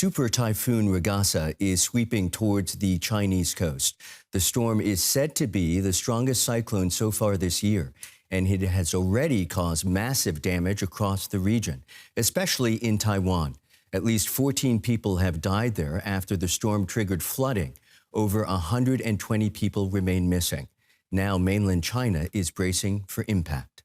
Super-Typhoon Ragasa is sweeping towards the Chinese coast. The storm is said to be the strongest cyclone so far this year, and it has already caused massive damage across the region, especially in Taiwan. At least 14 people have died there after the storm triggered flooding. Over 120 people remain missing. Now mainland China is bracing for impact.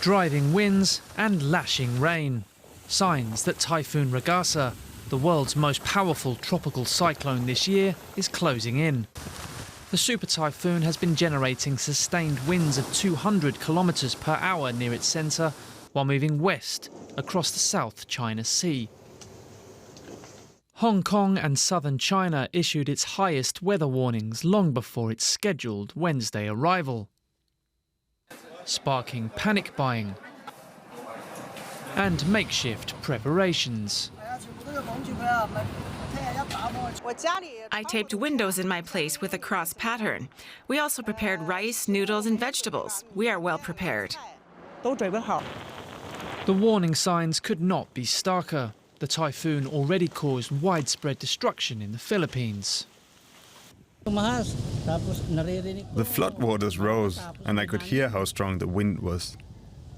Driving winds and lashing rain. Signs that Typhoon Ragasa, the world's most powerful tropical cyclone this year, is closing in. The super typhoon has been generating sustained winds of 200 kilometres per hour near its centre, while moving west across the South China Sea. Hong Kong and southern China issued its highest weather warnings long before its scheduled Wednesday arrival, sparking panic buying and makeshift preparations. I taped windows in my place with a cross pattern. We also prepared rice, noodles and vegetables. We are well prepared. The warning signs could not be starker. The typhoon already caused widespread destruction in the Philippines. The floodwaters rose, and I could hear how strong the wind was.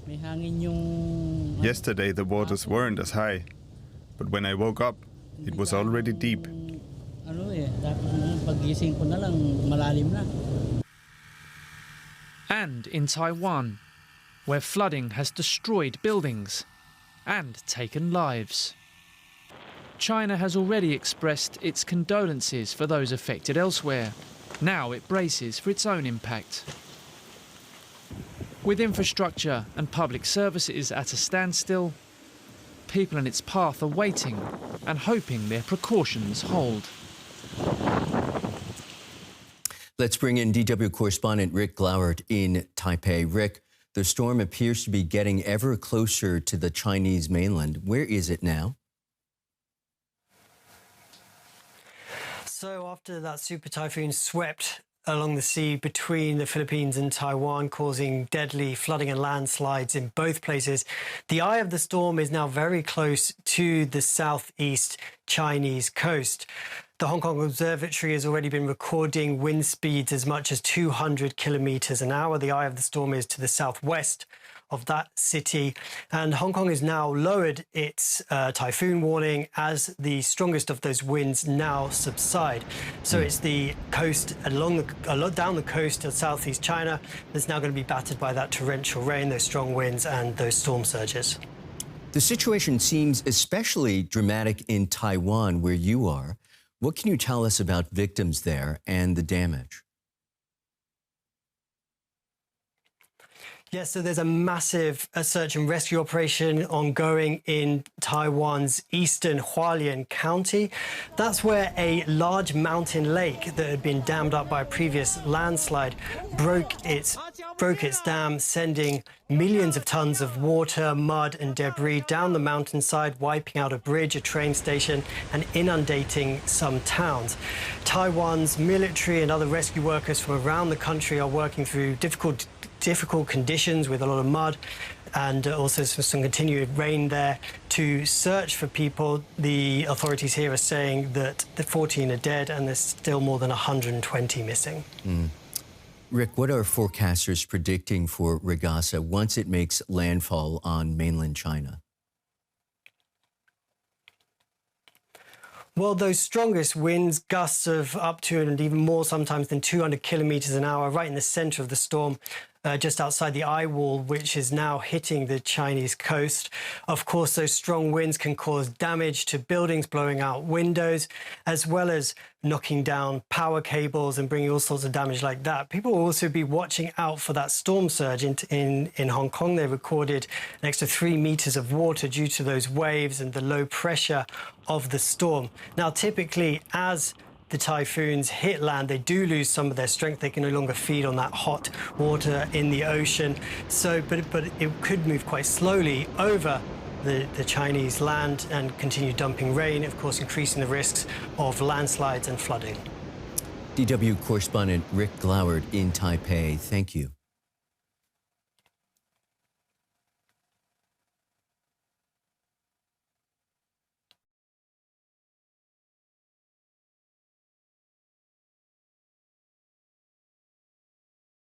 Yesterday the waters weren't as high, but when I woke up, it was already deep. And in Taiwan, where flooding has destroyed buildings and taken lives. China has already expressed its condolences for those affected elsewhere. Now it braces for its own impact. With infrastructure and public services at a standstill, people in its path are waiting and hoping their precautions hold. Let's bring in DW correspondent Rick Glauert in Taipei. Rick, the storm appears to be getting ever closer to the Chinese mainland. Where is it now? So after that super typhoon swept along the sea between the Philippines and Taiwan, causing deadly flooding and landslides in both places, the eye of the storm is now very close to the southeast Chinese coast. The Hong Kong Observatory has already been recording wind speeds as much as 200 kilometers an hour. The eye of the storm is to the southwest of that city, and Hong Kong has now lowered its typhoon warning as the strongest of those winds now subside. So it's the coast down the coast of southeast China that's now going to be battered by that torrential rain, those strong winds and those storm surges. The situation seems especially dramatic in Taiwan, where you are. What can you tell us about victims there and the damage? Yes, so there's a massive search and rescue operation ongoing in Taiwan's eastern Hualien County. That's where a large mountain lake that had been dammed up by a previous landslide broke its dam, sending millions of tons of water, mud and debris down the mountainside, wiping out a bridge, a train station and inundating some towns. Taiwan's military and other rescue workers from around the country are working through difficult conditions with a lot of mud and also some continued rain there to search for people. The authorities here are saying that the 14 are dead and there's still more than 120 missing. Rick, what are forecasters predicting for Ragasa once it makes landfall on mainland China? Well, those strongest winds, gusts of up to and even more sometimes than 200 kilometers an hour, right in the center of the storm, just outside the eye wall, which is now hitting the Chinese coast. Of course, those strong winds can cause damage to buildings, blowing out windows, as well as knocking down power cables and bringing all sorts of damage like that. People will also be watching out for that storm surge. In Hong Kong, they recorded an extra 3 meters of water due to those waves and the low pressure of the storm. Now, typically, as the typhoons hit land, they do lose some of their strength. They can no longer feed on that hot water in the ocean. So, but it could move quite slowly over the Chinese land and continue dumping rain, of course, increasing the risks of landslides and flooding. DW correspondent Rick Glauert in Taipei, thank you.